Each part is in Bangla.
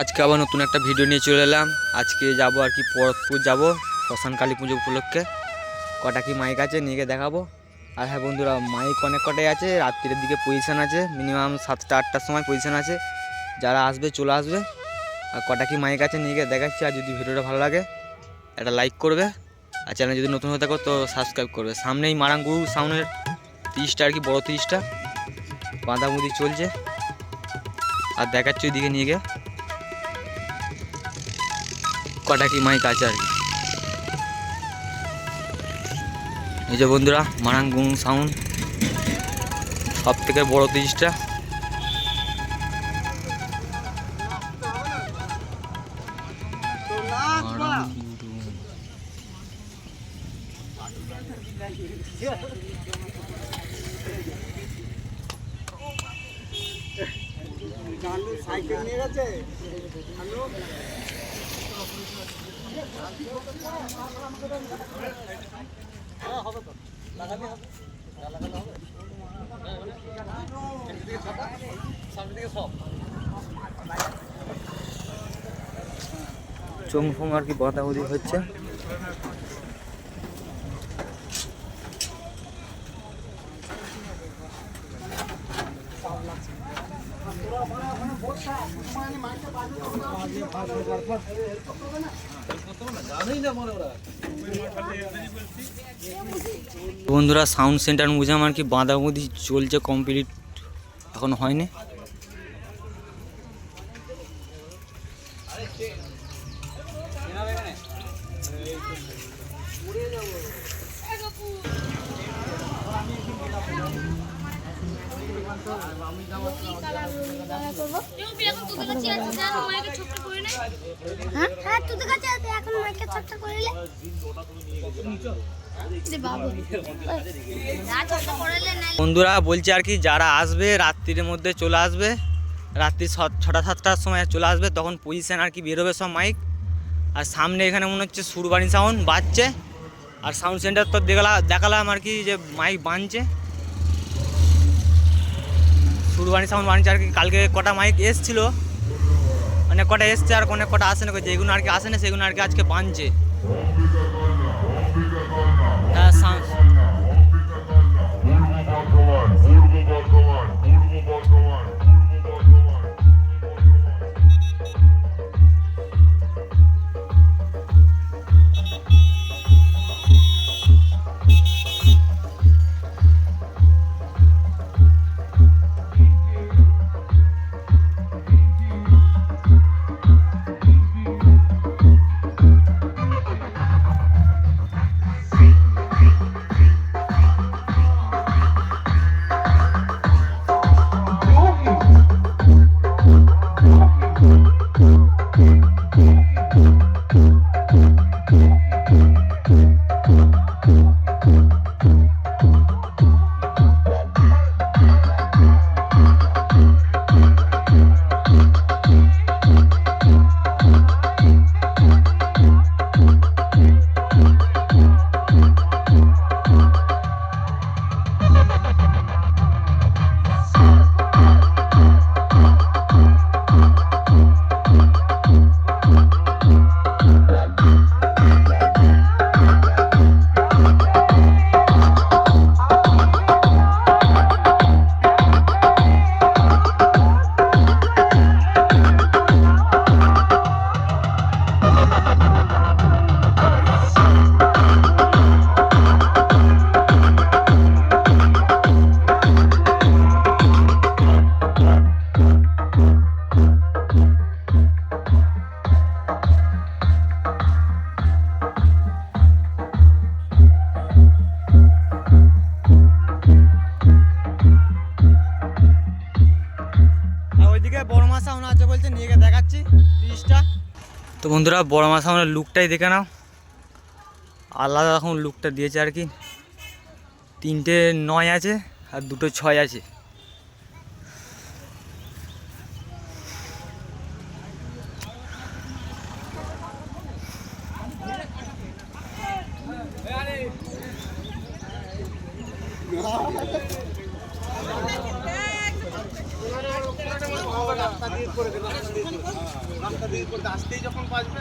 আজকে আবার নতুন একটা ভিডিও নিয়ে চলে এলাম। আজকে যাবো আর কি পরতপুর যাব শ্মশান কালী পুজো উপলক্ষে। কটা কি মাইক আছে নিয়ে গিয়ে দেখাবো। আর হ্যাঁ বন্ধুরা, মাইক অনেক কটাই আছে, রাত্রির দিকে পজিশান আছে, মিনিমাম 7টা-8টার সময় পজিশান আছে। যারা আসবে চলে আসবে। আর কটা কি মাইক আছে নিয়ে গিয়ে দেখাচ্ছি। আর যদি ভিডিওটা ভালো লাগে একটা লাইক করবে, আর চ্যানেল যদি নতুন হয়ে থাকো তো সাবস্ক্রাইব করবে। সামনেই মারাঙ্গুরু সাউন্ডের 30টা আর কি, বড় 30টা বাঁধাবুঁধি চলছে। আর দেখাচ্ছি ওইদিকে নিয়ে গিয়ে কটা কি মাইক আছে আর কি। এই যে বন্ধুরা, মারাঙ্গুরু সাউন্ড সব থেকে বড় 30টা। সাইকেল নিয়ে গেছে। চংফং আর কি বাঁধাবুঁধি হচ্ছে। বন্ধুরা, সাউন্ড সেন্টার বুঝলাম আর কি বাঁধাবুঁধি চলছে, কমপ্লিট এখনো হয়নি। বন্ধুরা বলছি আর কি, যারা আসবে রাত্রির মধ্যে চলে আসবে, রাত্রি 6টা-7টার সময় চলে আসবে, তখন পজিশন আর কি বেরোবে সব মাইক। আর সামনে এখানে মনে হচ্ছে সুরবাণী সাউন্ড বাজছে। আর সাউন্ড সেন্টার তো দেখালাম আর কি যে মাইক বাজছে, সুরবাণী সাউন্ড বাজছে আর কি। কালকে কটা মাইক এসছিল, অনেক কটা এসছে আর অনেক কটা আসে না, যেগুলো আর কি আসে না সেগুলো আর কি আজকে বাজছে। হ্যাঁ, বড়মা সাউন্ড আছে বলছে, নিয়ে গিয়ে দেখাচ্ছি 30টা। তো বন্ধুরা, বড়মা সাউন্ডের লুকটাই দেখে নাও, আলাদা রকম লুকটা দিয়েছে আর কি। 3টে 9 আছে আর 2টো 6 আছে। রাস্তা দিয়ে করতে আসতেই যখন বাজবে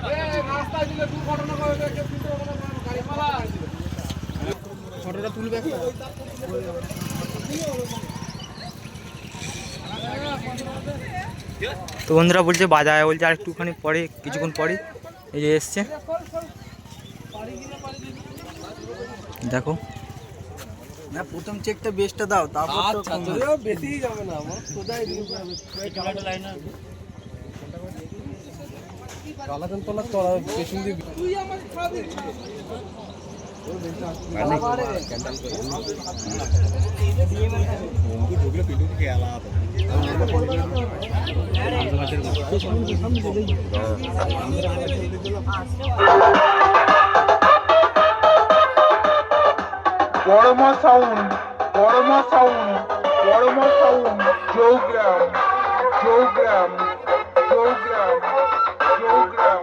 ফটোটা তুলবে একটা। তো বন্ধুরা বলছে বাজায়, বলছে আর একটুখানি পরে, কিছুক্ষণ পরে এই যে এসছে, দেখো। না প্রথম চেকটা বেস্টটা দাও, তারপর তো বেশি যাবে না আমার কোথায় কালাকান তোলা তোলা পেছন দিয়ে তুই আমার খাবি Porma Sound, Porma Sound, Porma Sound, Program, Program, Program, Program,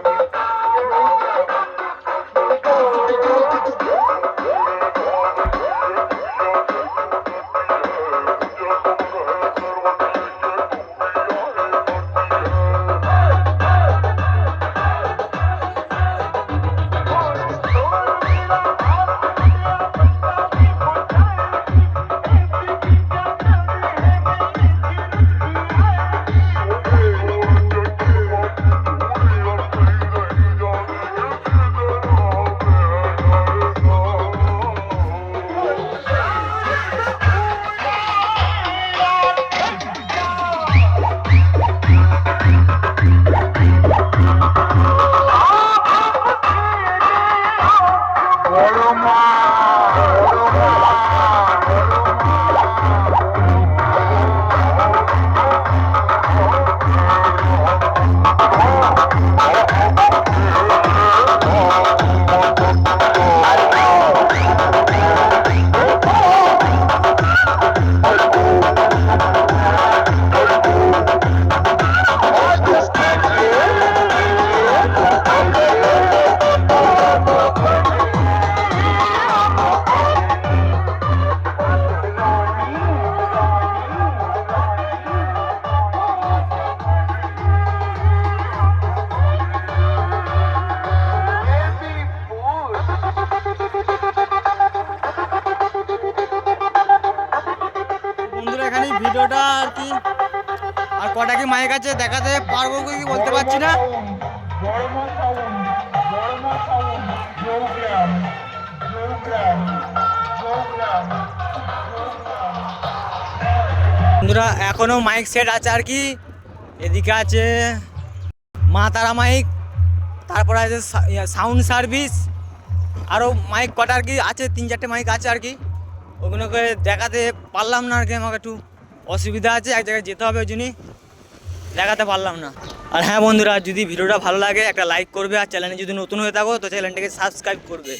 বন্ধুরা এখানে ভিডিওটা আর কি, আর কটা কি মাইক আছে দেখাতে পারবো কি বলতে পারছি না। Porma Sound, Porma Sound, Program, Program, Program, Program. বন্ধুরা এখনো মাইক সেট আছে আর কি, এদিকে আছে মা তারা মাইক, তারপরে আছে সাউন্ড সার্ভিস, আরও মাইক কটা আর কি আছে, 3-4টে মাইক আছে আর কি, ওগুলোকে দেখাতে পারলাম না আর কি, আমাকে একটু অসুবিধা আছে, এক জায়গায় যেতে হবে, ওই জন্যই দেখাতে পারলাম না। আর হ্যাঁ বন্ধুরা, যদি ভিডিওটা ভালো লাগে একটা লাইক করবে, আর চ্যানেলে যদি নতুন হয়ে থাকো তো চ্যানেলটাকে সাবস্ক্রাইব করবে।